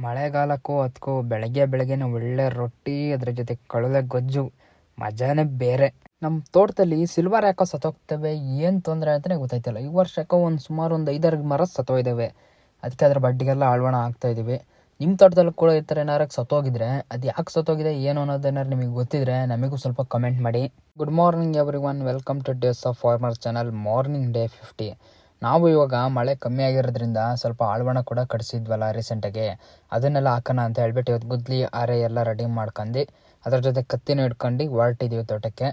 ಮಳೆಗಾಲಕ್ಕೂ ಅದಕ್ಕೂ ಬೆಳಗ್ಗೆ ಬೆಳಗ್ಗೆನೆ ಒಳ್ಳೆ ರೊಟ್ಟಿ, ಅದ್ರ ಜೊತೆ ಕಡಲೆ ಗೊಜ್ಜು ಮಜಾನೇ ಬೇರೆ. ನಮ್ಮ ತೋಟದಲ್ಲಿ ಸಿಲ್ವರ್ ಯಾಕೋ ಸತ್ತೋಗ್ತವೆ, ಏನು ತೊಂದರೆ ಅಂತಲೇ ಗೊತ್ತಾಯ್ತಿಲ್ಲ. ಈ ವರ್ಷ ಯಾಕೋ ಸುಮಾರು ಒಂದು 5-6 ಮರ ಸತ್ತೋಗಿದ್ದಾವೆ. ಅದಕ್ಕೆ ಅದ್ರ ಬಡ್ಡಿಗೆಲ್ಲ ಆಳ್ವಣ ಆಗ್ತಾ ಇದ್ದೀವಿ. ನಿಮ್ಮ ತೋಟದಲ್ಲಿ ಕೂಡ ಈ ಥರ ಏನಾರು ಸತ್ತೋಗಿದ್ರೆ ಅದು ಯಾಕೆ ಸತ್ತೋಗಿದೆ ಏನು ಅನ್ನೋದೇನಾರು ನಿಮಗೆ ಗೊತ್ತಿದ್ರೆ ನಮಗೂ ಸ್ವಲ್ಪ ಕಮೆಂಟ್ ಮಾಡಿ. Good morning everyone, welcome two days of farmer channel. Morning day 50. ನಾವು ಇವಾಗ ಮಳೆ ಕಮ್ಮಿ ಆಗಿರೋದ್ರಿಂದ ಸ್ವಲ್ಪ ಆಳ್ವಣ ಕೂಡ ಕಡಿಸಿದ್ವಲ್ಲ ರೀಸೆಂಟಾಗಿ, ಅದನ್ನೆಲ್ಲ ಹಾಕೋಣ ಅಂತ ಹೇಳ್ಬಿಟ್ಟು ಇವತ್ತು ಗುದ್ಲಿ ಆರೆ ಎಲ್ಲ ರೆಡಿ ಮಾಡ್ಕೊಂಡು ಅದ್ರ ಜೊತೆ ಕತ್ತಿನೂ ಇಟ್ಕೊಂಡು ಹೊರಟಿದ್ದೀವಿ ತೋಟಕ್ಕೆ.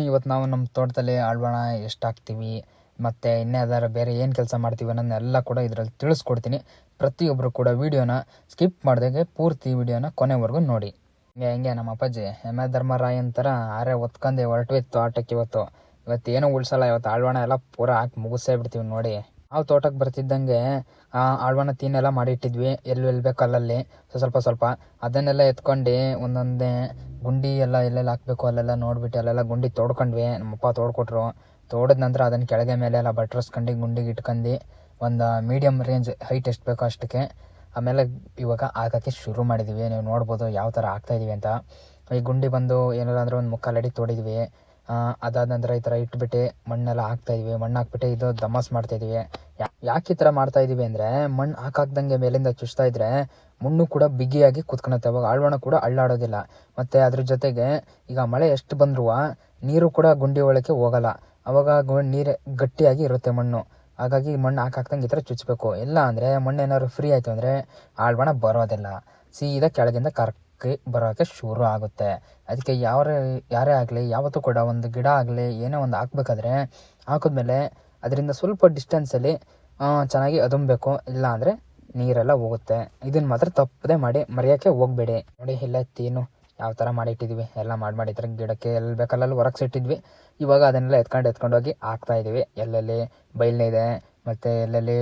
ಇವತ್ತು ನಾವು ನಮ್ಮ ತೋಟದಲ್ಲಿ ಆಳ್ವಣ ಎಷ್ಟು ಹಾಕ್ತೀವಿ ಮತ್ತು ಇನ್ನೇ ಅದರ ಬೇರೆ ಏನು ಕೆಲಸ ಮಾಡ್ತೀವಿ ಅನ್ನೋದನ್ನೆಲ್ಲ ಕೂಡ ಇದರಲ್ಲಿ ತಿಳಿಸ್ಕೊಡ್ತೀನಿ. ಪ್ರತಿಯೊಬ್ಬರು ಕೂಡ ವೀಡಿಯೋನ ಸ್ಕಿಪ್ ಮಾಡ್ದಾಗೆ ಪೂರ್ತಿ ವೀಡಿಯೋನ ಕೊನೆವರೆಗೂ ನೋಡಿ. ಹೆಂಗೆ ನಮ್ಮ ಅಪ್ಪಾಜಿ ಎಮ್ಮೆ ಧರ್ಮರಾಯ್ ಅಂತಾರ ಆರೆ ಹೊತ್ಕೊಂಡು ಹೊರಟುವಿತ್ತು ಆಟಕ್ಕೆ. ಇವತ್ತು ಏನೂ ಉಳಿಸಲ್ಲ, ಇವತ್ತು ಆಳ್ವಣ ಎಲ್ಲ ಪೂರ ಹಾಕಿ ಮುಗಿಸೇ ಬಿಡ್ತೀವಿ ನೋಡಿ. ನಾವು ತೋಟಕ್ಕೆ ಬರ್ತಿದ್ದಂಗೆ ಆಳ್ವಣ ತೀನೆಲ್ಲ ಮಾಡಿಟ್ಟಿದ್ವಿ, ಎಲ್ಲಿ ಬೇಕು ಅಲ್ಲಲ್ಲಿ ಸ್ವಲ್ಪ ಅದನ್ನೆಲ್ಲ ಎತ್ಕೊಂಡು ಒಂದೊಂದೇ ಗುಂಡಿ ಎಲ್ಲ ಎಲ್ಲೆಲ್ಲ ಹಾಕಬೇಕು ಅಲ್ಲೆಲ್ಲ ನೋಡಿಬಿಟ್ಟು ಅಲ್ಲೆಲ್ಲ ಗುಂಡಿ ತೋಡ್ಕೊಂಡ್ವಿ. ನಮ್ಮಪ್ಪ ತೋಡ್ಕೊಟ್ರು. ತೋಡಿದ ನಂತರ ಅದನ್ನು ಕೆಳಗೆ ಮೇಲೆ ಎಲ್ಲ ಬಟ್ರಸ್ಕೊಂಡು ಗುಂಡಿಗೆ ಇಟ್ಕೊಂಡು ಒಂದು ಮೀಡಿಯಮ್ ರೇಂಜ್ ಹೈಟ್ ಎಷ್ಟು ಬೇಕೋ ಅಷ್ಟಕ್ಕೆ ಆಮೇಲೆ ಇವಾಗ ಹಾಕೋಕ್ಕೆ ಶುರು ಮಾಡಿದ್ದೀವಿ. ನೀವು ನೋಡ್ಬೋದು ಯಾವ ಥರ ಹಾಕ್ತಾಯಿದ್ದೀವಿ ಅಂತ. ಈ ಗುಂಡಿ ಬಂದು ಏನಾರ ಅಂದರೆ ಒಂದು 3/4 ಅಡಿ ತೋಡಿದ್ವಿ. ಅದಾದ ನಂತರ ಈ ಥರ ಇಟ್ಬಿಟ್ಟು ಮಣ್ಣೆಲ್ಲ ಹಾಕ್ತಾಯಿದ್ವಿ. ಮಣ್ಣು ಹಾಕ್ಬಿಟ್ಟು ಇದು ದಮಸ್ ಮಾಡ್ತಾಯಿದ್ವಿ. ಯಾಕೆ ಈ ಥರ ಮಾಡ್ತಾಯಿದ್ದೀವಿ ಅಂದರೆ ಮಣ್ಣು ಹಾಕಾಕ್ದಂಗೆ ಮೇಲಿಂದ ಚುಚ್ತಾ ಇದ್ರೆ ಮಣ್ಣು ಕೂಡ ಬಿಗಿಯಾಗಿ ಕುತ್ಕೊಳುತ್ತೆ. ಅವಾಗ ಆಳ್ವಣ ಕೂಡ ಅಳ್ಳಾಡೋದಿಲ್ಲ. ಮತ್ತು ಅದ್ರ ಜೊತೆಗೆ ಈಗ ಮಳೆ ಎಷ್ಟು ಬಂದರೂ ನೀರು ಕೂಡ ಗುಂಡಿ ಒಳಕ್ಕೆ ಹೋಗಲ್ಲ. ಅವಾಗ ನೀರು ಗಟ್ಟಿಯಾಗಿ ಇರುತ್ತೆ ಮಣ್ಣು. ಹಾಗಾಗಿ ಮಣ್ಣು ಹಾಕಾಕ್ದಂಗೆ ಈ ಥರ ಚುಚ್ಚಬೇಕು. ಇಲ್ಲ ಅಂದರೆ ಮಣ್ಣು ಏನಾದ್ರು ಫ್ರೀ ಆಯಿತು ಅಂದರೆ ಆಳ್ವಣ ಬರೋದಿಲ್ಲ, ಸೀದಾ ಕೆಳಗಿಂದ ಕರ್ಕಿ ಬರೋಕ್ಕೆ ಶುರು ಆಗುತ್ತೆ. ಅದಕ್ಕೆ ಯಾರೇ ಆಗಲಿ ಯಾವತ್ತೂ ಕೂಡ ಒಂದು ಗಿಡ ಆಗಲಿ ಏನೇ ಒಂದು ಹಾಕ್ಬೇಕಾದ್ರೆ ಹಾಕಿದ್ಮೇಲೆ ಅದರಿಂದ ಸ್ವಲ್ಪ ಡಿಸ್ಟೆನ್ಸಲ್ಲಿ ಚೆನ್ನಾಗಿ ಅದುಮಬೇಕು. ಇಲ್ಲ ಅಂದರೆ ನೀರೆಲ್ಲ ಹೋಗುತ್ತೆ. ಇದನ್ನು ಮಾತ್ರ ತಪ್ಪದೆ ಮಾಡಿ ಮರೆಯೋಕ್ಕೆ ಹೋಗಬೇಡಿ. ನೋಡಿ ಇಲ್ಲೇ ತೀನು ಯಾವ ಥರ ಮಾಡಿಟ್ಟಿದ್ವಿ, ಎಲ್ಲ ಮಾಡಿ ಈ ಥರ ಗಿಡಕ್ಕೆ ಎಲ್ಲಿ ಬೇಕಲ್ಲಲ್ಲಿ ಹೊರಗೆ ಸಿಟ್ಟಿದ್ವಿ. ಇವಾಗ ಅದನ್ನೆಲ್ಲ ಎತ್ಕೊಂಡೋಗಿ ಹಾಕ್ತಾಯಿದ್ದೀವಿ. ಎಲ್ಲೆಲ್ಲಿ ಬೈಲಿದೆ ಮತ್ತು ಎಲ್ಲೆಲ್ಲಿ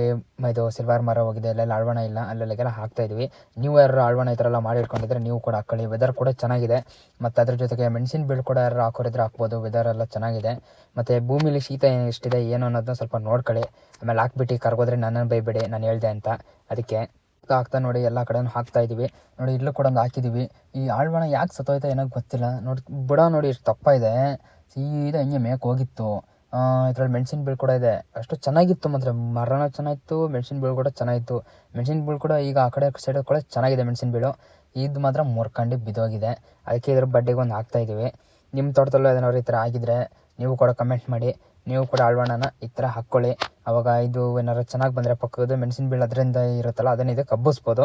ಇದು ಸಿಲ್ವರ್ ಮರ ಹೋಗಿದೆ, ಎಲ್ಲೆಲ್ಲ ಆಳ್ವಣ ಇಲ್ಲ ಅಲ್ಲೆಲ್ಲ ಹಾಕ್ತಾಯಿದ್ವಿ. ನೀವು ಯಾರು ಆಳ್ವಣ ಈ ಥರ ಎಲ್ಲ ಮಾಡಿ ಇಟ್ಕೊಂಡಿದ್ರೆ ನೀವು ಕೂಡ ಹಾಕ್ಕೊಳ್ಳಿ. ವೆದರ್ ಕೂಡ ಚೆನ್ನಾಗಿದೆ. ಮತ್ತು ಅದ್ರ ಜೊತೆಗೆ ಮೆಣಸಿನ ಬೀಳು ಕೂಡ ಯಾರು ಹಾಕೋರಿದ್ರೆ ಹಾಕ್ಬೋದು. ವೆದರ್ ಎಲ್ಲ ಚೆನ್ನಾಗಿದೆ. ಮತ್ತು ಭೂಮಿಲಿ ಶೀತ ಎಷ್ಟಿದೆ ಏನು ಅನ್ನೋದನ್ನ ಸ್ವಲ್ಪ ನೋಡ್ಕೊಳ್ಳಿ. ಆಮೇಲೆ ಹಾಕ್ಬಿಟ್ಟು ಕರ್ಗೋದ್ರೆ ನನ್ನನ್ನು ಬೈಬೇಡಿ ನಾನು ಹೇಳ್ದೆ ಅಂತ. ಅದಕ್ಕೆ ಹಾಕ್ತಾ ನೋಡಿ ಎಲ್ಲ ಕಡೆನೂ ಹಾಕ್ತಾಯಿದ್ದೀವಿ. ನೋಡಿ ಇಲ್ಲೂ ಕೂಡ ಒಂದು ಹಾಕಿದ್ದೀವಿ. ಈ ಆಳ್ವಣ ಯಾಕೆ ಸತ್ತೋಯ್ತಾ ಏನೋ ಗೊತ್ತಿಲ್ಲ. ನೋಡಿ ಬುಡ ನೋಡಿ ಎಷ್ಟು ತಪ್ಪ ಇದೆ, ಸೀದಾ ಹಿಂಗೆ ಮೇಕೆ ಹೋಗಿತ್ತು. ಇದರಲ್ಲಿ ಮೆಣಸಿನ ಬೀಳು ಕೂಡ ಇದೆ. ಅಷ್ಟು ಚೆನ್ನಾಗಿತ್ತು, ಮಾತ್ರ ಮರನ ಚೆನ್ನಾಗಿತ್ತು, ಮೆಣಸಿನ ಬೀಳು ಕೂಡ ಚೆನ್ನಾಗಿತ್ತು. ಮೆಣಸಿನ ಬೀಳು ಕೂಡ ಈಗ ಆ ಕಡೆ ಸೈಡ್ ಕೂಡ ಚೆನ್ನಾಗಿದೆ ಮೆಣಸಿನ ಬೀಳು. ಇದು ಮಾತ್ರ ಮುರ್ಕೊಂಡು ಬಿದ್ದೋಗಿದೆ. ಅದಕ್ಕೆ ಇದ್ರ ಬಡ್ಡಿಗೆ ಒಂದು ಹಾಕ್ತಾಯಿದ್ದೀವಿ. ನಿಮ್ಮ ತೋಟದಲ್ಲೂ ಏನಾದ್ರು ಈ ಥರ ಆಗಿದ್ರೆ ನೀವು ಕೂಡ ಕಮೆಂಟ್ ಮಾಡಿ. ನೀವು ಕೂಡ ಆಳ್ವಣನ ಈ ಥರ ಹಾಕ್ಕೊಳ್ಳಿ. ಅವಾಗ ಇದು ಏನಾರು ಚೆನ್ನಾಗಿ ಬಂದರೆ ಪಕ್ಕದ ಮೆಣಸಿನ ಬೀಳು ಅದರಿಂದ ಇರುತ್ತಲ್ಲ ಅದನ್ನು ಇದಕ್ಕೆ ಹಬ್ಬಿಸ್ಬೋದು.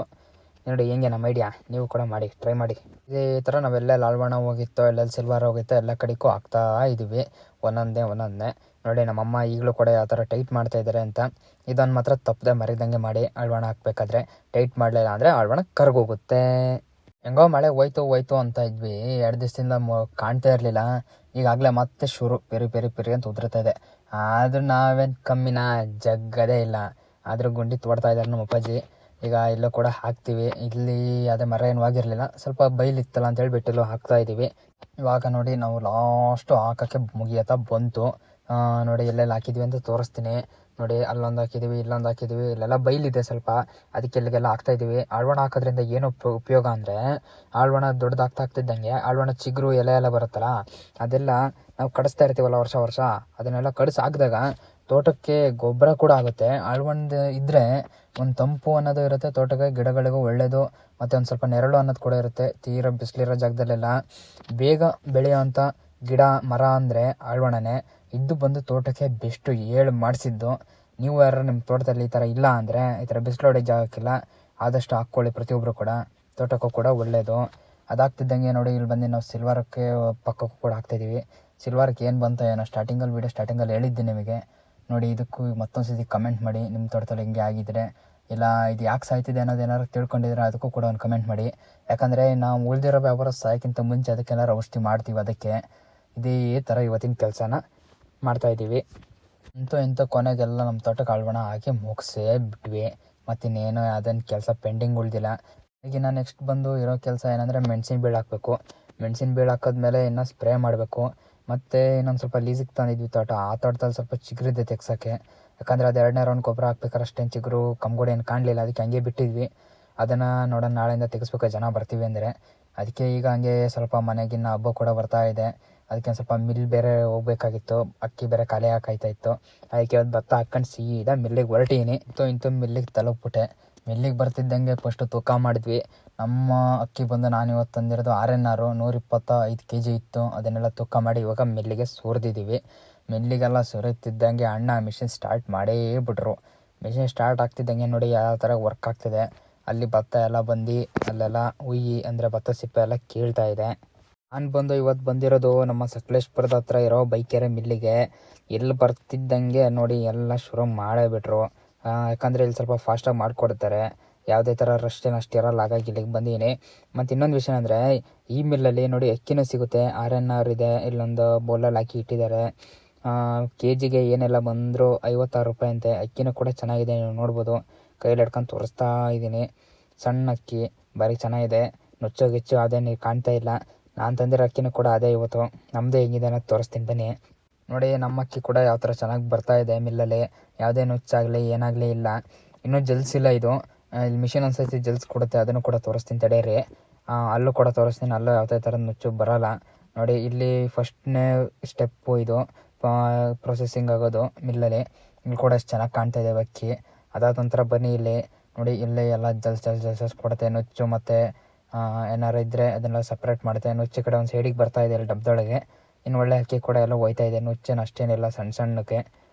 ನೋಡಿ ಹೆಂಗೆ ನಮ್ಮ ಐಡಿಯಾ, ನೀವು ಕೂಡ ಮಾಡಿ, ಟ್ರೈ ಮಾಡಿ. ಇದೇ ಥರ ನಾವೆಲ್ಲ ಆಳ್ವಣ ಹೋಗಿತ್ತೋ ಎಲ್ಲೆಲ್ಲಿ ಸಿಲ್ವರ್ ಹೋಗಿತ್ತೋ ಎಲ್ಲ ಕಡೆಗೂ ಹಾಕ್ತಾ ಇದ್ದೀವಿ ಒಂದೊಂದೇ. ನೋಡಿ ನಮ್ಮಮ್ಮ ಈಗಲೂ ಕೂಡ ಯಾವ ಥರ ಟೈಟ್ ಮಾಡ್ತಾಯಿದ್ದಾರೆ ಅಂತ. ಇದನ್ನು ಮಾತ್ರ ತಪ್ಪದೆ ಮರಿದಂಗೆ ಮಾಡಿ. ಆಳ್ವಣ ಹಾಕಬೇಕಾದ್ರೆ ಟೈಟ್ ಮಾಡಲಿಲ್ಲ ಅಂದರೆ ಆಳ್ವಣ ಕರ್ಗೋಗುತ್ತೆ. ಹೆಂಗೋ ಮಳೆ ಹೋಯ್ತು ಅಂತ ಇದ್ವಿ. 2 ದಿವಸದಿಂದ ಕಾಣ್ತಾ ಇರಲಿಲ್ಲ. ಈಗಾಗಲೇ ಮತ್ತೆ ಶುರು ಪೆರಿ ಅಂತ ಉದುರ್ತಾ ಇದೆ. ಆದರೂ ನಾವೇನು ಕಮ್ಮಿನ ಜಗ್ಗದೇ ಇಲ್ಲ. ಆದರೂ ಗುಂಡಿ ತೋಡ್ತಾ ಇದ್ದಾರೆ ನಮ್ಮ ಅಪ್ಪಾಜಿ. ಈಗ ಇಲ್ಲೂ ಕೂಡ ಹಾಕ್ತೀವಿ. ಇಲ್ಲಿ ಅದೇ ಮರ ಏನು ಆಗಿರಲಿಲ್ಲ, ಸ್ವಲ್ಪ ಬೈಲಿತ್ತಲ್ಲ ಅಂತ ಹೇಳ್ಬಿಟ್ಟು ಇಲ್ಲೂ ಹಾಕ್ತಾಯಿದ್ದೀವಿ. ಇವಾಗ ನೋಡಿ ನಾವು ಲಾಸ್ಟು ಹಾಕೋಕ್ಕೆ ಮುಗಿಯತ್ತಾ ಬಂತು. ನೋಡಿ ಎಲ್ಲೆಲ್ಲಿ ಹಾಕಿದ್ವಿ ಅಂತ ತೋರಿಸ್ತೀನಿ. ನೋಡಿ ಅಲ್ಲೊಂದು ಹಾಕಿದ್ದೀವಿ, ಇಲ್ಲೊಂದು ಹಾಕಿದ್ದೀವಿ. ಇಲ್ಲೆಲ್ಲ ಬೈಲಿದೆ ಸ್ವಲ್ಪ, ಅದಕ್ಕೆ ಇಲ್ಲಿಗೆಲ್ಲ ಹಾಕ್ತಾಯಿದ್ದೀವಿ. ಆಳ್ವಣ ಹಾಕೋದ್ರಿಂದ ಏನು ಉಪಯೋಗ ಅಂದರೆ ಆಳ್ವಣ ದೊಡ್ಡದಾಗ್ತಿದ್ದಂಗೆ ಆಳ್ವಣ ಚಿಗುರು ಎಲೆ ಎಲ್ಲ ಬರುತ್ತಲ್ಲ ಅದೆಲ್ಲ ನಾವು ಕಡಿಸ್ತಾ ಇರ್ತೀವಲ್ಲ ವರ್ಷ ಅದನ್ನೆಲ್ಲ ಕಡಿಸಿ ಹಾಕಿದಾಗ ತೋಟಕ್ಕೆ ಗೊಬ್ಬರ ಕೂಡ ಆಗುತ್ತೆ. ಆಳ್ವಣದ ಇದ್ದರೆ ಒಂದು ತಂಪು ಅನ್ನೋದು ಇರುತ್ತೆ ತೋಟಕ್ಕೆ, ಗಿಡಗಳಿಗೂ ಒಳ್ಳೆಯದು. ಮತ್ತು ಒಂದು ಸ್ವಲ್ಪ ನೆರಳು ಅನ್ನೋದು ಕೂಡ ಇರುತ್ತೆ. ತೀರ ಬಿಸಿಲಿರೋ ಜಾಗದಲ್ಲೆಲ್ಲ ಬೇಗ ಬೆಳೆಯೋವಂಥ ಗಿಡ ಮರ ಅಂದರೆ ಆಳ್ವಣನೇ. ಇದು ಬಂದು ತೋಟಕ್ಕೆ ಬೆಸ್ಟು ಮಾಡಿಸಿದ್ದು. ನೀವು ಯಾರು ನಿಮ್ಮ ತೋಟದಲ್ಲಿ ಈ ಥರ ಇಲ್ಲ ಅಂದರೆ ಈ ಥರ ಬಿಸಿಲು ಹೊಡೆ ಜಾಗಕ್ಕೆಲ್ಲ ಆದಷ್ಟು ಹಾಕ್ಕೊಳ್ಳಿ ಪ್ರತಿಯೊಬ್ಬರು ಕೂಡ. ತೋಟಕ್ಕೂ ಕೂಡ ಒಳ್ಳೆಯದು. ಅದಾಗ್ತಿದ್ದಂಗೆ ನೋಡಿ ಇಲ್ಲಿ ಬಂದು ನಾವು ಸಿಲ್ವರ್ಕ್ಕೆ ಪಕ್ಕಕ್ಕೂ ಕೂಡ ಹಾಕ್ತಾಯಿದ್ದೀವಿ. ಸಿಲ್ವರ್ಗೆ ಏನು ಬಂತ ಏನೋ ವೀಡಿಯೋ ಸ್ಟಾರ್ಟಿಂಗಲ್ಲಿ ಹೇಳಿದ್ದೆ ನಿಮಗೆ. ನೋಡಿ ಇದಕ್ಕೂ ಮತ್ತೊಂದು ಸತಿ ಕಮೆಂಟ್ ಮಾಡಿ. ನಿಮ್ಮ ತೋಟದಲ್ಲಿ ಹಿಂಗೆ ಆಗಿದ್ದರೆ ಇಲ್ಲ ಇದು ಯಾಕೆ ಸಾಯ್ತಿದೆ ಅನ್ನೋದೇನಾದ್ರು ತಿಳ್ಕೊಂಡಿದ್ರೆ ಅದಕ್ಕೂ ಕೂಡ ಒಂದು ಕಮೆಂಟ್ ಮಾಡಿ. ಯಾಕಂದರೆ ನಾವು ಉಳಿದಿರೋ ವ್ಯಾಪಾರ ಸಾಯೋಕ್ಕಿಂತ ಮುಂಚೆ ಅದಕ್ಕೆಲ್ಲಾರು ಔಷಧಿ ಮಾಡ್ತೀವಿ. ಅದಕ್ಕೆ ಇದೇ ಥರ ಇವತ್ತಿನ ಕೆಲಸನ ಮಾಡ್ತಾಯಿದ್ದೀವಿ. ಇಂಥ ಕೊನೆಗೆಲ್ಲ ನಮ್ಮ ತೋಟಕ್ಕೆ ಆಳ್ವಣ ಹಾಕಿ ಮುಗಿಸೇ ಬಿಟ್ವಿ. ಮತ್ತಿನ್ನೇನು ಅದನ್ನು ಕೆಲಸ ಪೆಂಡಿಂಗ್ ಉಳಿದಿಲ್ಲ. ಈಗಿನ ನೆಕ್ಸ್ಟ್ ಬಂದು ಇರೋ ಕೆಲಸ ಏನಂದರೆ ಮೆಣಸಿನ ಬೀಳು ಹಾಕಬೇಕು. ಮೆಣಸಿನ ಬೀಳು ಹಾಕಿದ್ಮೇಲೆ ಇನ್ನೂ ಸ್ಪ್ರೇ ಮಾಡಬೇಕು. ಮತ್ತು ಇನ್ನೊಂದು ಸ್ವಲ್ಪ ಲೀಸಿಗೆ ತಂದಿದ್ವಿ ತೋಟ. ಆ ತೋಟದಲ್ಲಿ ಸ್ವಲ್ಪ ಚಿಗುರಿದೆ ತೆಗ್ಸೋಕ್ಕೆ. ಯಾಕಂದರೆ ಅದು 2ನೇ ರೌಂಡ್ ಗೊಬ್ಬರ ಹಾಕ್ಬೇಕಾದ್ರೆ ಅಷ್ಟೇನು ಚಿಗುರು ಕಮ್ಗೋಡಿ ಏನು ಕಾಣಲಿಲ್ಲ, ಅದಕ್ಕೆ ಹಂಗೆ ಬಿಟ್ಟಿದ್ವಿ. ಅದನ್ನು ನೋಡೋಣ ನಾಳೆಯಿಂದ ತೆಗೆಸ್ಬೇಕು ಜನ ಬರ್ತೀವಿ ಅಂದರೆ. ಅದಕ್ಕೆ ಈಗ ಹಂಗೆ ಸ್ವಲ್ಪ ಮನೆಗಿನ್ನ ಹಬ್ಬ ಕೂಡ ಬರ್ತಾ ಇದೆ. ಅದಕ್ಕೆ ಒಂದು ಸ್ವಲ್ಪ ಮಿಲ್ ಬೇರೆ ಹೋಗ್ಬೇಕಾಗಿತ್ತು, ಅಕ್ಕಿ ಬೇರೆ ಖಾಲಿ ಇತ್ತು. ಅದಕ್ಕೆ ಒಂದು ಭತ್ತ ಹಾಕ್ಕೊಂಡು ಸೀದಾ ಮಿಲ್ಲಿಗೆ ಹೊರಟೀನಿ. ಇಂತು ಮಿಲ್ಲಿಗೆ ತಲುಪಿಬಿಟ್ಟೆ. ಮಿಲ್ಲಿಗೆ ಬರ್ತಿದ್ದಂಗೆ ಫಸ್ಟು ತೂಕ ಮಾಡಿದ್ವಿ. ನಮ್ಮ ಅಕ್ಕಿ ಬಂದು ನಾನು ಇವತ್ತು ತಂದಿರೋದು RNR 125 kg ಇತ್ತು. ಅದನ್ನೆಲ್ಲ ತೂಕ ಮಾಡಿ ಇವಾಗ ಮಿಲ್ಲಿಗೆ ಸುರಿದಿದ್ದೀವಿ. ಮಿಲ್ಲಿಗೆಲ್ಲ ಸುರಿತಿದ್ದಂಗೆ ಅಣ್ಣ ಮಿಷಿನ್ ಸ್ಟಾರ್ಟ್ ಮಾಡೇ ಬಿಟ್ರು. ಮಿಷಿನ್ ಸ್ಟಾರ್ಟ್ ಆಗ್ತಿದ್ದಂಗೆ ನೋಡಿ ಯಾವ ಥರ ವರ್ಕ್ ಆಗ್ತಿದೆ. ಅಲ್ಲಿ ಭತ್ತ ಎಲ್ಲ ಬಂದು ಅಲ್ಲೆಲ್ಲ ಉಯ್ಯಿ ಅಂದರೆ ಭತ್ತ ಸಿಪ್ಪೆ ಎಲ್ಲ ಕೀಳ್ತಾ ಇದೆ. ನಾನು ಬಂದು ಇವತ್ತು ಬಂದಿರೋದು ನಮ್ಮ ಸಕಲೇಶ್ಪುರದ ಹತ್ರ ಇರೋ ಬೈಕೆರೆ ಮಿಲ್ಲಿಗೆ. ಎಲ್ಲಿ ಬರ್ತಿದ್ದಂಗೆ ನೋಡಿ ಎಲ್ಲ ಶುರು ಮಾಡೇ ಬಿಟ್ರು. ಯಾಕಂದರೆ ಇಲ್ಲಿ ಸ್ವಲ್ಪ ಫಾಸ್ಟಾಗಿ ಮಾಡಿಕೊಡ್ತಾರೆ, ಯಾವುದೇ ಥರ ರಶ್ ಅಷ್ಟು ಇರಲ್ಲ. ಹಾಗಾಗಿ ಇಲ್ಲಿಗೆ ಬಂದೀನಿ. ಮತ್ತು ಇನ್ನೊಂದು ವಿಷಯ ಅಂದರೆ ಈ ಮಿಲ್ಲಲ್ಲಿ ನೋಡಿ ಅಕ್ಕಿನೂ ಸಿಗುತ್ತೆ. RNR ಇದೆ, ಇಲ್ಲೊಂದು ಬೌಲಲ್ಲಿ ಹಾಕಿ ಇಟ್ಟಿದ್ದಾರೆ. KGಗೆ ಏನೆಲ್ಲ ಬಂದರೂ 56 ರೂಪಾಯಿ ಅಂತೆ. ಅಕ್ಕಿನೂ ಕೂಡ ಚೆನ್ನಾಗಿದೆ, ನೀವು ನೋಡ್ಬೋದು. ಕೈಯಲ್ಲಿ ಹಿಡ್ಕೊಂಡು ತೋರಿಸ್ತಾ ಇದ್ದೀನಿ. ಸಣ್ಣ ಅಕ್ಕಿ ಭಾರಿ ಚೆನ್ನಾಗಿದೆ. ನುಚ್ಚು ಅದೇನು ಕಾಣ್ತಾ ಇಲ್ಲ. ನಾನು ತಂದಿರೋ ಅಕ್ಕಿನೂ ಕೂಡ ಅದೇ ಇವತ್ತು. ನಮ್ಮದು ಹೆಂಗಿದೆ ಅನ್ನೋದು ತೋರಿಸ್ತೀನಿ ಬನ್ನಿ. ನೋಡಿ ನಮ್ಮ ಅಕ್ಕಿ ಕೂಡ ಯಾವ ಥರ ಚೆನ್ನಾಗಿ ಬರ್ತಾ ಇದೆ ಮಿಲ್ಲಲ್ಲಿ. ಯಾವುದೇ ನುಚ್ಚಾಗಲಿ ಏನಾಗಲಿ ಇಲ್ಲ. ಇನ್ನೂ ಜಲ್ಸಿಲ್ಲ ಇದು. ಇಲ್ಲಿ ಮಿಷಿನ್ ಒಂದು ಸತಿ ಜಲ್ಸ್ ಕೊಡುತ್ತೆ, ಅದನ್ನು ಕೂಡ ತೋರಿಸ್ತೀನಿ ತಡೀರಿ. ಅಲ್ಲೂ ಕೂಡ ತೋರಿಸ್ತೀನಿ, ಅಲ್ಲೂ ಯಾವುದೇ ಥರದ ನುಚ್ಚು ಬರೋಲ್ಲ. ನೋಡಿ ಇಲ್ಲಿ ಫಸ್ಟ್ನೇ ಸ್ಟೆಪ್ಪು ಇದು ಪ್ರೊಸೆಸಿಂಗ್ ಆಗೋದು ಮಿಲ್ಲಲ್ಲಿ. ಇಲ್ಲಿ ಕೂಡ ಎಷ್ಟು ಚೆನ್ನಾಗಿ ಕಾಣ್ತಾ ಇದೆ ಅಕ್ಕಿ. ಅದಾದ ನಂತರ ಬನ್ನಿ ಇಲ್ಲಿ ನೋಡಿ, ಇಲ್ಲೇ ಎಲ್ಲ ಜಲ್ಸ್ ಕೊಡುತ್ತೆ. ನುಚ್ಚು ಮತ್ತು ಏನಾರು ಇದ್ದರೆ ಅದನ್ನೆಲ್ಲ ಸಪ್ರೇಟ್ ಮಾಡುತ್ತೆ. ನುಚ್ಚು ಕಡೆ ಒಂದು ಸೈಡಿಗೆ ಬರ್ತಾ ಇದೆ ಇಲ್ಲಿ ಡಬ್ಬದೊಳಗೆ. ಇನ್ನು ಒಳ್ಳೆ ಅಕ್ಕಿ ಕೂಡ ಎಲ್ಲ ಹೋಯ್ತಾ ಇದೆ. ನುಚ್ಚೇನು ಅಷ್ಟೇನಿಲ್ಲ, ಸಣ್ಣಕ್ಕೆ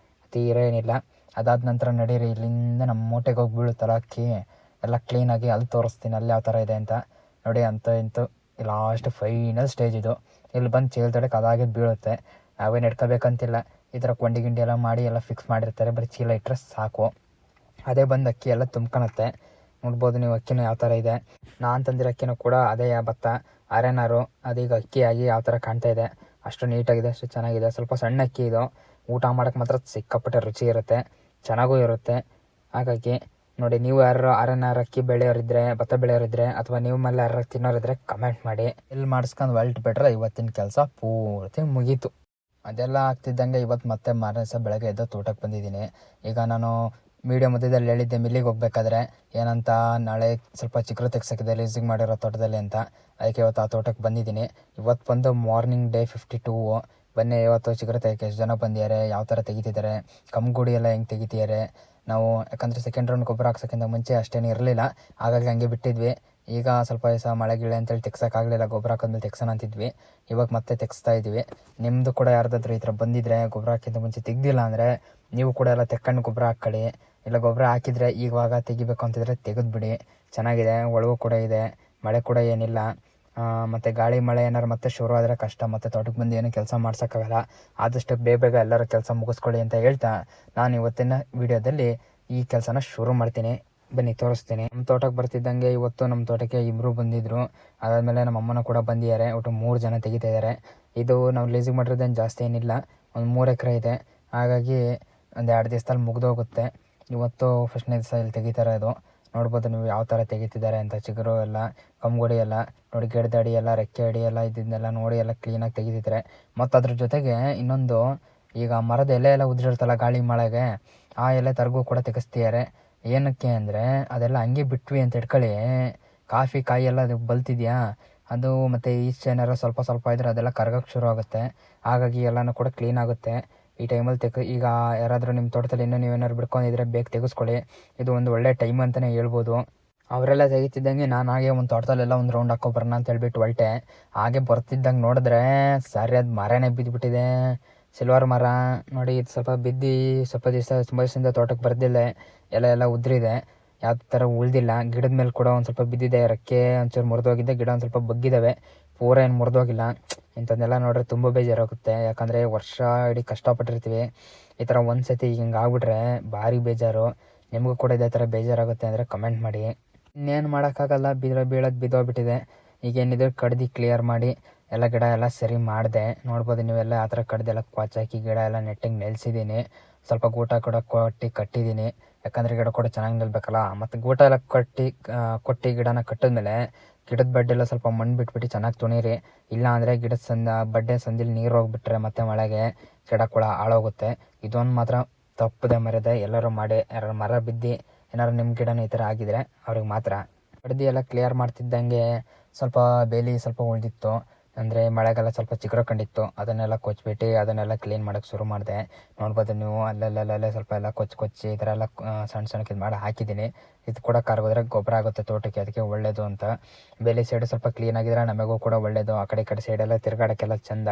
ತೀರ ಏನಿಲ್ಲ. ಅದಾದ ನಂತರ ನಡೀರಿ, ಇಲ್ಲಿಂದ ನಮ್ಮ ಮೂಟೆಗೆ ಹೋಗಿ ಬೀಳುತ್ತಲ್ಲ ಅಕ್ಕಿ ಎಲ್ಲ ಕ್ಲೀನಾಗಿ ಅಲ್ಲಿ ತೋರಿಸ್ತೀನಿ ಅಲ್ಲಿ ಯಾವ ಥರ ಇದೆ ಅಂತ. ನೋಡಿ ಇಂತೂ ಲಾಸ್ಟ್ ಫೈನಲ್ ಸ್ಟೇಜ್ ಇದು. ಇಲ್ಲಿ ಬಂದು ಚೀಲದೊಳಗೆ ಅದಾಗಿದ್ದು ಬೀಳುತ್ತೆ. ನಾವೇನು ಇಟ್ಕೋಬೇಕಂತಿಲ್ಲ. ಈ ಥರ ಕೊಂಡಿ ಗಿಂಡಿ ಎಲ್ಲ ಮಾಡಿ ಎಲ್ಲ ಫಿಕ್ಸ್ ಮಾಡಿರ್ತಾರೆ. ಬರೀ ಚೀಲ ಇಟ್ಟರೆ ಸಾಕು, ಅದೇ ಬಂದು ಅಕ್ಕಿ ಎಲ್ಲ ತುಂಬ್ಕೊಳುತ್ತೆ. ನೋಡ್ಬೋದು ನೀವು ಅಕ್ಕಿನೂ ಯಾವ ಥರ ಇದೆ. ನಾನು ತಂದಿರೋ ಅಕ್ಕಿನೂ ಕೂಡ ಅದೇ ಭತ್ತ RNR. ಅದೀಗ ಅಕ್ಕಿಯಾಗಿ ಯಾವ ಥರ ಕಾಣ್ತಾ ಇದೆ. ಅಷ್ಟು ನೀಟಾಗಿದೆ, ಅಷ್ಟು ಚೆನ್ನಾಗಿದೆ. ಸ್ವಲ್ಪ ಸಣ್ಣ ಅಕ್ಕಿ ಇದು. ಊಟ ಮಾಡೋಕ್ಕೆ ಮಾತ್ರ ಸಿಕ್ಕಾಪಟ್ಟೆ ರುಚಿ ಇರುತ್ತೆ, ಚೆನ್ನಾಗೂ ಇರುತ್ತೆ. ಹಾಗಾಗಿ ನೋಡಿ, ನೀವು ಯಾರು RNR ಅಕ್ಕಿ ಬೆಳೆಯೋರಿದ್ದರೆ, ಭತ್ತ ಬೆಳೆಯೋರಿದ್ದರೆ, ಅಥವಾ ನೀವು ಮೇಲೆ ಯಾರು ತಿನ್ನೋರಿದ್ರೆ ಕಮೆಂಟ್ ಮಾಡಿ. ಇಲ್ಲಿ ಮಾಡಿಸ್ಕೊಂಡು ಹೊಲ್ಟು ಬಿಟ್ರೆ ಇವತ್ತಿನ ಕೆಲಸ ಪೂರ್ತಿ ಮುಗೀತು. ಅದೆಲ್ಲ ಆಗ್ತಿದ್ದಂಗೆ ಇವತ್ತು ಮತ್ತೆ ಮಾರನೇ ದಿವಸ ಬೆಳಗ್ಗೆ ಎದ್ದು ತೋಟಕ್ಕೆ ಬಂದಿದ್ದೀನಿ. ಈಗ ನಾನು ಮೀಡಿಯೋ ಮಧ್ಯದಲ್ಲಿ ಹೇಳಿದ್ದೆ ಮಿಲ್ಲಿಗೆ ಹೋಗ್ಬೇಕಾದ್ರೆ ಏನಂತ, ನಾಳೆ ಸ್ವಲ್ಪ ಚಿಗುರು ತೆಗ್ಸೋಕ್ಕಿದೆ ಲೀಸಿಂಗ್ ಮಾಡಿರೋ ತೋಟದಲ್ಲಿ ಅಂತ. ಅದಕ್ಕೆ ಇವತ್ತು ಆ ತೋಟಕ್ಕೆ ಬಂದಿದ್ದೀನಿ. ಇವತ್ತು ಬಂದು ಮಾರ್ನಿಂಗ್ ಡೇ 52. ಬನ್ನಿ ಇವತ್ತು ಚಿಗುರು ತೆಗಿಯೋಕ್ಕೆ ಎಷ್ಟು ಜನ ಬಂದಿದ್ದಾರೆ, ಯಾವ ಥರ ತೆಗಿತಿದ್ದಾರೆ, ಕಮ್ಗುಡಿ ಎಲ್ಲ ಹೆಂಗೆ ತೆಗಿತಿದ್ದಾರೆ. ನಾವು ಯಾಕಂದರೆ ಸೆಕೆಂಡ್ ರೌಂಡ್ ಗೊಬ್ಬರ ಹಾಕ್ಸೋಕ್ಕಿಂತ ಮುಂಚೆ ಅಷ್ಟೇನು ಇರಲಿಲ್ಲ, ಹಾಗಾಗಿ ಹಂಗೆ ಬಿಟ್ಟಿದ್ವಿ. ಈಗ ಸ್ವಲ್ಪ ದಿವಸ ಮಳೆ ಗಿಳೆ ಅಂತೇಳಿ ತೆಗ್ಸೋಕ್ಕಾಗಲಿಲ್ಲ, ಗೊಬ್ಬರ ಹಾಕಿದ್ಮೇಲೆ ತೆಗ್ಸೋಣ ಅಂತಿದ್ವಿ. ಇವಾಗ ಮತ್ತೆ ತೆಗೆಸ್ತಾ ಇದ್ವಿ. ನಿಮ್ಮದು ಕೂಡ ಯಾರ್ದಾದ್ರೂ ಈ ಥರ ಬಂದಿದ್ದರೆ ಗೊಬ್ಬರ ಹಾಕಿಂತ ಮುಂಚೆ ತೆಗ್ದಿಲ್ಲ ಅಂದರೆ ನೀವು ಕೂಡ ಎಲ್ಲ ತೆಕ್ಕೊಂಡು ಗೊಬ್ಬರ ಹಾಕ್ಕೊಳ್ಳಿ. ಇಲ್ಲ ಗೊಬ್ಬರ ಹಾಕಿದರೆ ಇವಾಗ ತೆಗಿಬೇಕು ಅಂತಿದ್ರೆ ತೆಗೆದುಬಿಡಿ. ಚೆನ್ನಾಗಿದೆ, ಒಳಗೂ ಕೂಡ ಇದೆ, ಮಳೆ ಕೂಡ ಏನಿಲ್ಲ. ಮತ್ತು ಗಾಳಿ ಮಳೆ ಏನಾರು ಮತ್ತೆ ಶುರು ಆದರೆ ಕಷ್ಟ, ಮತ್ತು ತೋಟಕ್ಕೆ ಬಂದು ಏನು ಕೆಲಸ ಮಾಡ್ಸೋಕ್ಕಾಗಲ್ಲ. ಆದಷ್ಟು ಬೇಗ ಎಲ್ಲರೂ ಕೆಲಸ ಮುಗಿಸ್ಕೊಳ್ಳಿ ಅಂತ ಹೇಳ್ತಾ ನಾನು ಇವತ್ತಿನ ವಿಡಿಯೋದಲ್ಲಿ ಈ ಕೆಲಸನ ಶುರು ಮಾಡ್ತೀನಿ. ಬನ್ನಿ ತೋರಿಸ್ತೀನಿ. ನಮ್ಮ ತೋಟಕ್ಕೆ ಬರ್ತಿದ್ದಂಗೆ ಇವತ್ತು ನಮ್ಮ ತೋಟಕ್ಕೆ 2 ಬಂದಿದ್ದರು. ಅದಾದಮೇಲೆ ನಮ್ಮ ಅಮ್ಮನೂ ಕೂಡ ಬಂದಿದ್ದಾರೆ. ಒಟ್ಟು 3 ಜನ ತೆಗಿತಾ ಇದ್ದಾರೆ. ಇದು ನಾವು ಲೀಸಿಂಗ್ ಮಾಡಿರೋದೇನು ಜಾಸ್ತಿ ಏನಿಲ್ಲ, ಒಂದು 3 ಎಕರೆ ಇದೆ. ಹಾಗಾಗಿ ಒಂದು 2 ದಿವಸದಲ್ಲಿ ಮುಗಿದೋಗುತ್ತೆ. ಇವತ್ತು ಫಸ್ಟ್ನೇ ದಿವಸ ಇಲ್ಲಿ ತೆಗಿತಾರೆ. ಅದು ನೋಡ್ಬೋದು ನೀವು ಯಾವ ಥರ ತೆಗಿತಿದ್ದಾರೆ ಅಂತ. ಚಿಗುರು ಎಲ್ಲ, ಕಮ್ಗುಡಿ ಎಲ್ಲ ನೋಡಿ, ಗಿಡದ ಅಡಿ ಎಲ್ಲ, ರೆಕ್ಕೆ ಅಡಿ ಎಲ್ಲ ಇದನ್ನೆಲ್ಲ ನೋಡಿ ಎಲ್ಲ ಕ್ಲೀನಾಗಿ ತೆಗಿತಿದ್ದಾರೆ. ಮತ್ತು ಅದ್ರ ಜೊತೆಗೆ ಇನ್ನೊಂದು, ಈಗ ಮರದ ಎಲೆ ಎಲ್ಲ ಉದುರಿರ್ತಲ್ಲ ಗಾಳಿ ಮಳೆಗೆ, ಆ ಎಲೆ ತರಗೂ ಕೂಡ ತೆಗೆಸ್ತಿದ್ದಾರೆ. ಏನಕ್ಕೆ ಅಂದರೆ ಅದೆಲ್ಲ ಹಂಗೆ ಬಿಟ್ವಿ ಅಂತ ಇಟ್ಕೊಳ್ಳಿ, ಕಾಫಿ ಕಾಯಿ ಎಲ್ಲ ಅದು ಬಲ್ತಿದೆಯಾ ಅದು, ಮತ್ತು ಈಚೆ ಏನಾರು ಸ್ವಲ್ಪ ಇದ್ದರೆ ಅದೆಲ್ಲ ಕರಗಕ್ಕೆ ಶುರು ಆಗುತ್ತೆ. ಹಾಗಾಗಿ ಎಲ್ಲನೂ ಕೂಡ ಕ್ಲೀನ್ ಆಗುತ್ತೆ ಈ ಟೈಮಲ್ಲಿ. ಈಗ ಯಾರಾದರೂ ನಿಮ್ಮ ತೋಟದಲ್ಲಿ ಇನ್ನೂ ನೀವೇನಾದ್ರು ಬಿಡ್ಕೊಂಡಿದ್ರೆ ಬೇಗ ತೆಗೆಸ್ಕೊಳ್ಳಿ. ಇದು ಒಂದು ಒಳ್ಳೆ ಟೈಮ್ ಅಂತಲೇ ಹೇಳ್ಬೋದು. ಅವರೆಲ್ಲ ತೆಗಿತಿದ್ದಂಗೆ ನಾನು ಹಾಗೆ ಒಂದು ತೋಟದಲ್ಲೆಲ್ಲ ಒಂದು ರೌಂಡ್ ಹಾಕ್ಕೊಬರೋಣ ಅಂತ ಹೇಳ್ಬಿಟ್ಟು ಹೊರಟೆ. ಹಾಗೆ ಬರ್ತಿದ್ದಂಗೆ ನೋಡಿದ್ರೆ ಸರಿಯಾದ ಮರನೇ ಬಿದ್ದುಬಿಟ್ಟಿದೆ, ಸಿಲ್ವರ್ ಮರ. ನೋಡಿ ಇದು ಸ್ವಲ್ಪ ಬಿದ್ದು ಸ್ವಲ್ಪ ತುಂಬ ದಿವಸದಿಂದ ತೋಟಕ್ಕೆ ಬರ್ದಿಲ್ಲ, ಎಲ್ಲ ಉದ್ರಿದೆ, ಯಾವ ಥರ ಉಳಿದಿಲ್ಲ. ಗಿಡದ ಮೇಲೆ ಕೂಡ ಒಂದು ಸ್ವಲ್ಪ ಬಿದ್ದಿದೆ, ರೆಕ್ಕೆ ಒಂಚೂರು ಮುರಿದೋಗಿದೆ, ಗಿಡ ಒಂದು ಸ್ವಲ್ಪ ಬಗ್ಗಿದ್ದಾವೆ, ಪೂರ ಏನು ಮುರಿದೋಗಿಲ್ಲ. ಇಂಥದ್ದನ್ನೆಲ್ಲ ನೋಡಿದ್ರೆ ತುಂಬ ಬೇಜಾರಾಗುತ್ತೆ. ಯಾಕಂದರೆ ವರ್ಷ ಇಡೀ ಕಷ್ಟಪಟ್ಟಿರ್ತೀವಿ, ಈ ಥರ ಒಂದು ಸತಿ ಹಿಂಗೆ ಆಗ್ಬಿಟ್ರೆ ಭಾರಿ ಬೇಜಾರು. ನಿಮಗೂ ಕೂಡ ಇದೇ ಥರ ಬೇಜಾರಾಗುತ್ತೆ ಅಂದರೆ ಕಮೆಂಟ್ ಮಾಡಿ. ಇನ್ನೇನು ಮಾಡೋಕ್ಕಾಗಲ್ಲ, ಬೀಳೋದು ಬಿದ್ದೋಗ್ಬಿಟ್ಟಿದೆ. ಈಗೇನಿದೆ ಕಡ್ದು ಕ್ಲಿಯರ್ ಮಾಡಿ ಎಲ್ಲ ಗಿಡ ಎಲ್ಲ ಸರಿ ಮಾಡಿದೆ. ನೋಡ್ಬೋದು ನೀವೆಲ್ಲ ಆ ಥರ ಕಡ್ದೆಲ್ಲ ಕ್ವಾಚಾಕಿ ಗಿಡ ಎಲ್ಲ ನೆಟ್ಟಿಗೆ ನೆಲೆಸಿದ್ದೀನಿ. ಸ್ವಲ್ಪ ಗೂಟ ಕೂಡ ಕಟ್ಟಿದ್ದೀನಿ, ಯಾಕಂದರೆ ಗಿಡ ಕೂಡ ಚೆನ್ನಾಗಿ ನಿಲ್ಬೇಕಲ್ಲ. ಮತ್ತು ಗೂಟ ಎಲ್ಲ ಕೊಟ್ಟು ಗಿಡನ ಕಟ್ಟಿದ್ಮೇಲೆ ಗಿಡದ ಬಡ್ಡೆಲ್ಲ ಸ್ವಲ್ಪ ಮಣ್ಣು ಬಿಟ್ಬಿಟ್ಟು ಚೆನ್ನಾಗಿ ತುಣೀರಿ. ಇಲ್ಲ ಅಂದರೆ ಗಿಡದ ಬಡ್ಡೆ ಸಂದಿಲಿ ನೀರು ಹೋಗ್ಬಿಟ್ರೆ ಮತ್ತೆ ಮಳೆಗೆ ಗಿಡ ಕೂಡ ಹಾಳೋಗುತ್ತೆ. ಇದೊಂದು ಮಾತ್ರ ತಪ್ಪದೆ ಮರದ ಎಲ್ಲರೂ ಮಾಡಿ. ಯಾರು ಮರ ಬಿದ್ದು ಏನಾದ್ರು ನಿಮ್ಮ ಗಿಡನೂ ಈ ಥರ ಆಗಿದ್ರೆ ಅವ್ರಿಗೆ ಮಾತ್ರ ಕಡ್ದಿ ಎಲ್ಲ ಕ್ಲಿಯರ್ ಮಾಡ್ತಿದ್ದಂಗೆ ಸ್ವಲ್ಪ ಬೇಲಿ ಸ್ವಲ್ಪ ಉಳಿದಿತ್ತು, ಅಂದರೆ ಮಳೆಗೆಲ್ಲ ಸ್ವಲ್ಪ ಚಿಗುರು ಕಂಡಿತ್ತು. ಅದನ್ನೆಲ್ಲ ಕೊಚ್ಬಿಟ್ಟು ಅದನ್ನೆಲ್ಲ ಕ್ಲೀನ್ ಮಾಡೋಕ್ಕೆ ಶುರು ಮಾಡಿದೆ. ನೋಡ್ಬೋದು ನೀವು ಅಲ್ಲಲ್ಲೇ ಸ್ವಲ್ಪ ಎಲ್ಲ ಕೊಚ್ಚಿ ಈ ಥರ ಎಲ್ಲ ಸಣ್ಣ ಸಣ್ಣಕ್ಕೆ ಇದು ಮಾಡಿ ಹಾಕಿದ್ದೀನಿ. ಇದು ಕೂಡ ಕರಗಿದ್ರೆ ಗೊಬ್ಬರ ಆಗುತ್ತೆ ತೋಟಕ್ಕೆ, ಅದಕ್ಕೆ ಒಳ್ಳೆಯದು ಅಂತ. ಬೇಲಿ ಸೈಡು ಸ್ವಲ್ಪ ಕ್ಲೀನ್ ಆಗಿದ್ರೆ ನಮಗೂ ಕೂಡ ಒಳ್ಳೆಯದು. ಆ ಕಡೆ ಈ ಕಡೆ ಸೈಡೆಲ್ಲ ತಿರುಗಾಡೋಕ್ಕೆಲ್ಲ ಚೆಂದ,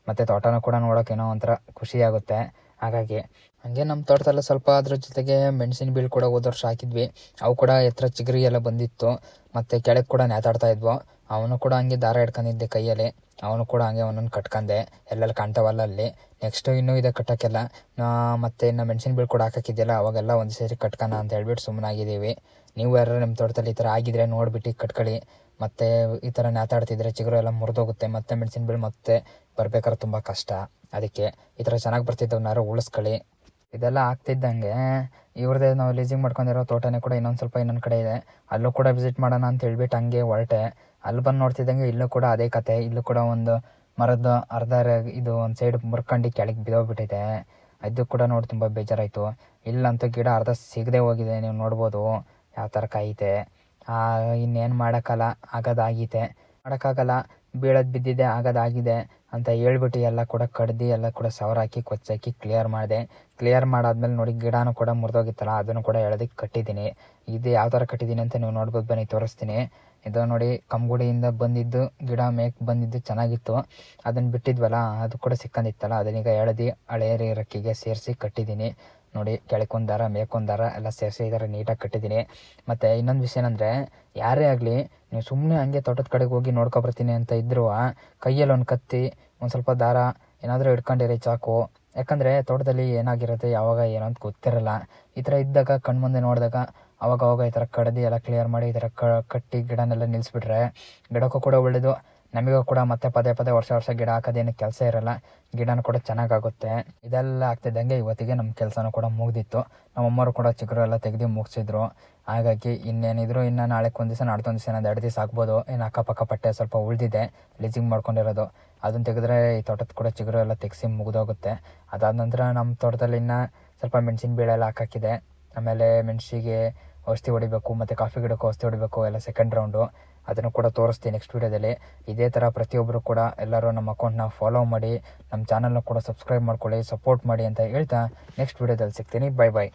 ಮತ್ತು ತೋಟನೂ ಕೂಡ ನೋಡೋಕ್ಕೇನೋ ಒಂಥರ ಖುಷಿಯಾಗುತ್ತೆ. ಹಾಗಾಗಿ ಹಾಗೆ ನಮ್ಮ ತೋಟದಲ್ಲ ಸ್ವಲ್ಪ ಅದ್ರ ಜೊತೆಗೆ ಮೆಣಸಿನ ಬೀಳು ಕೂಡ ಹೋದ ವರ್ಷ ಹಾಕಿದ್ವಿ. ಅವು ಕೂಡ ಎತ್ತರ ಚಿಗುರಿ ಎಲ್ಲ ಬಂದಿತ್ತು, ಮತ್ತು ಕೆಳಗೆ ಕೂಡ ನೇತಾಡ್ತಾ ಇದ್ವು. ಅವನು ಕೂಡ ಹಂಗೆ ದಾರ ಹಿಡ್ಕೊಂಡಿದ್ದೆ ಕೈಯಲ್ಲಿ, ಅವನು ಕೂಡ ಹಂಗೆ ಒಂದೊಂದು ಕಟ್ಕೊಂಡೆ. ಎಲ್ಲೆಲ್ಲಿ ಕಾಣ್ತಾವಲ್ಲ ಅಲ್ಲಿ. ನೆಕ್ಸ್ಟು ಇನ್ನೂ ಇದೆ ಕಟ್ಟೋಕ್ಕೆಲ್ಲ. ಮತ್ತು ಇನ್ನು ಮೆಣಸಿನ ಬೀಳು ಕೂಡ ಹಾಕೋಕ್ಕಿದೆಯಲ್ಲ, ಅವಾಗೆಲ್ಲ ಒಂದು ಸೇರಿ ಕಟ್ಕೋಣ ಅಂತ ಹೇಳ್ಬಿಟ್ಟು ಸುಮ್ಮನಾಗಿದ್ದೀವಿ. ನೀವು ಯಾರು ನಿಮ್ಮ ತೋಟದಲ್ಲಿ ಈ ಥರ ಆಗಿದ್ರೆ ನೋಡಿಬಿಟ್ಟು ಕಟ್ಕೊಳ್ಳಿ. ಮತ್ತು ಈ ಥರ ನೇತಾಡ್ತಿದ್ರೆ ಚಿಗುರು ಎಲ್ಲ ಮುರಿದೋಗುತ್ತೆ, ಮತ್ತು ಮೆಣಸಿನ ಬೀಳು ಮತ್ತೆ ಬರ್ಬೇಕಾದ್ರೆ ತುಂಬ ಕಷ್ಟ. ಅದಕ್ಕೆ ಈ ಥರ ಚೆನ್ನಾಗಿ ಬರ್ತಿದ್ದವನ್ನಾರು ಉಳಿಸ್ಕೊಳ್ಳಿ. ಇದೆಲ್ಲ ಆಗ್ತಿದ್ದಂಗೆ ಇವ್ರದ್ದೇ ನಾವು ಲೀಸಿಂಗ್ ಮಾಡ್ಕೊಂಡಿರೋ ತೋಟನೇ ಕೂಡ ಇನ್ನೊಂದು ಕಡೆ ಇದೆ. ಅಲ್ಲೂ ಕೂಡ ವಿಸಿಟ್ ಮಾಡೋಣ ಅಂತ ಹೇಳ್ಬಿಟ್ಟು ಹಂಗೆ ಹೊರಟೆ. ಅಲ್ಲಿ ಬಂದು ನೋಡ್ತಿದ್ದಂಗೆ ಇಲ್ಲೂ ಕೂಡ ಅದೇ ಕತೆ. ಇಲ್ಲೂ ಕೂಡ ಒಂದು ಮರದ ಅರ್ಧ ಇದು ಒಂದು ಸೈಡ್ ಮುರ್ಕೊಂಡು ಕೆಳಗೆ ಬಿದ್ದೋಗ್ಬಿಟ್ಟಿದೆ. ಅದು ಕೂಡ ನೋಡಿ ತುಂಬ ಬೇಜಾರಾಯಿತು. ಇಲ್ಲಂತೂ ಗಿಡ ಅರ್ಧ ಸಿಗದೆ ಹೋಗಿದೆ, ನೀವು ನೋಡ್ಬೋದು ಯಾವ ಥರ ಕಾಯಿತೆ. ಇನ್ನೇನು ಮಾಡೋಕ್ಕಲ್ಲ, ಆಗೋದಾಗೈತೆ. ಮಾಡೋಕ್ಕಾಗಲ್ಲ, ಬೀಳೋದು ಬಿದ್ದಿದೆ, ಆಗೋದಾಗಿದೆ ಅಂತ ಹೇಳ್ಬಿಟ್ಟು ಎಲ್ಲ ಕೂಡ ಕಡ್ದು ಎಲ್ಲ ಕೂಡ ಸವರ್ ಹಾಕಿ ಕೊಚ್ಚಾಕಿ ಕ್ಲಿಯರ್ ಮಾಡಿದೆ. ಕ್ಲಿಯರ್ ಮಾಡಾದ್ಮೇಲೆ ನೋಡಿ ಗಿಡನೂ ಕೂಡ ಮುರಿದೋಗಿತ್ತಲ್ಲ, ಅದನ್ನು ಕೂಡ ಎಳೆದಕ್ಕೆ ಕಟ್ಟಿದ್ದೀನಿ. ಇದು ಯಾವ ಥರ ಕಟ್ಟಿದ್ದೀನಿ ಅಂತ ನೀವು ನೋಡ್ಬೋದು, ಬನ್ನಿ ತೋರಿಸ್ತೀನಿ. ಇದು ನೋಡಿ ಕಮ್ಗುಡಿಯಿಂದ ಬಂದಿದ್ದು ಗಿಡ ಮೇಕ್ ಬಂದಿದ್ದು ಚೆನ್ನಾಗಿತ್ತು. ಅದನ್ನು ಬಿಟ್ಟಿದ್ವಲ್ಲ, ಅದು ಕೂಡ ಸಿಕ್ಕಂದಿತ್ತಲ್ಲ, ಅದನ್ನೀಗ ಎಳೆದು ಹಳೆಯ ರಕ್ಕಿಗೆ ಸೇರಿಸಿ ಕಟ್ಟಿದ್ದೀನಿ. ನೋಡಿ ಕೆಳಕೊಂದು ದಾರ ಮೇಕೊಂದು ದಾರ ಎಲ್ಲ ಸೇರಿಸಿ ಈ ಥರ ನೀಟಾಗಿ ಕಟ್ಟಿದ್ದೀನಿ. ಮತ್ತು ಇನ್ನೊಂದು ವಿಷಯ ಏನಂದರೆ, ಯಾರೇ ಆಗಲಿ ನೀವು ಸುಮ್ಮನೆ ಹಂಗೆ ತೋಟದ ಕಡೆಗೆ ಹೋಗಿ ನೋಡ್ಕೊಬರ್ತೀನಿ ಅಂತ ಇದ್ದರೂ ಕೈಯಲ್ಲಿ ಒಂದು ಕತ್ತಿ, ಒಂದು ಸ್ವಲ್ಪ ದಾರ ಏನಾದರೂ ಹಿಡ್ಕೊಂಡಿರಿ, ಚಾಕು. ಯಾಕಂದರೆ ತೋಟದಲ್ಲಿ ಏನಾಗಿರುತ್ತೆ, ಯಾವಾಗ ಏನೋ ಅಂತ ಗೊತ್ತಿರಲ್ಲ. ಈ ಥರ ಇದ್ದಾಗ ಕಣ್ಮುಂದೆ ನೋಡಿದಾಗ ಅವಾಗವಾಗ ಈ ಥರ ಕಡ್ದು ಎಲ್ಲ ಕ್ಲಿಯರ್ ಮಾಡಿ ಈ ಥರ ಕಟ್ಟಿ ಗಿಡನೆಲ್ಲ ನಿಲ್ಲಿಸ್ಬಿಟ್ರೆ ಗಿಡಕ್ಕೂ ಕೂಡ ಒಳ್ಳೆಯದು, ನಮಗೂ ಕೂಡ ಮತ್ತೆ ಪದೇ ವರ್ಷ ಗಿಡ ಹಾಕೋದೇನು ಕೆಲಸ ಇರೋಲ್ಲ, ಗಿಡನೂ ಕೂಡ ಚೆನ್ನಾಗಾಗುತ್ತೆ. ಇದೆಲ್ಲ ಆಗ್ತಿದ್ದಂಗೆ ಇವತ್ತಿಗೆ ನಮ್ಮ ಕೆಲಸನೂ ಕೂಡ ಮುಗ್ದಿತ್ತು. ನಮ್ಮಮ್ಮರು ಕೂಡ ಚಿಗುರು ಎಲ್ಲ ತೆಗೆದು ಮುಗಿಸಿದ್ರು. ಹಾಗಾಗಿ ಇನ್ನೇನಿದ್ರು ಇನ್ನು ನಾಳೆ ಒಂದು ದಿವಸ ನಾಡ್ದೊಂದು ದಿವಸ 2 ದಿವಸ ಆಗ್ಬೋದು. ಇನ್ನು ಅಕ್ಕಪಕ್ಕ ಪಟ್ಟೆ ಸ್ವಲ್ಪ ಉಳಿದಿದೆ ಲೀಸಿಂಗ್ ಮಾಡ್ಕೊಂಡಿರೋದು, ಅದನ್ನು ತೆಗೆದ್ರೆ ಈ ತೋಟದ ಕೂಡ ಚಿಗುರು ಎಲ್ಲ ತೆಗೆಸಿ ಮುಗಿದೋಗುತ್ತೆ. ಅದಾದ ನಂತರ ನಮ್ಮ ತೋಟದಲ್ಲಿ ಇನ್ನೂ ಸ್ವಲ್ಪ ಮೆಣಸಿನ ಬೀಳೆಲ್ಲ ಹಾಕಾಕಿದೆ. ಆಮೇಲೆ ಮೆಣಸಿಗೆ ಔಷಧಿ ಹೊಡಿಬೇಕು, ಮತ್ತು ಕಾಫಿ ಗಿಡಕ್ಕೂ ಔಷಧಿ ಹೊಡಿಬೇಕು, ಎಲ್ಲ ಸೆಕೆಂಡ್ ರೌಂಡು. ಅದನ್ನು ಕೂಡ ತೋರಿಸ್ತೀನಿ ನೆಕ್ಸ್ಟ್ ವೀಡಿಯೋದಲ್ಲಿ. ಇದೇ ಥರ ಪ್ರತಿಯೊಬ್ಬರು ಕೂಡ ಎಲ್ಲರೂ ನಮ್ಮ ಅಕೌಂಟ್ನ ಫಾಲೋ ಮಾಡಿ, ನಮ್ಮ ಚಾನಲ್ನ ಕೂಡ ಸಬ್ಸ್ಕ್ರೈಬ್ ಮಾಡ್ಕೊಳ್ಳಿ, ಸಪೋರ್ಟ್ ಮಾಡಿ ಅಂತ ಹೇಳ್ತಾ ನೆಕ್ಸ್ಟ್ ವೀಡಿಯೋದಲ್ಲಿ ಸಿಗ್ತೀನಿ. ಬಾಯ್.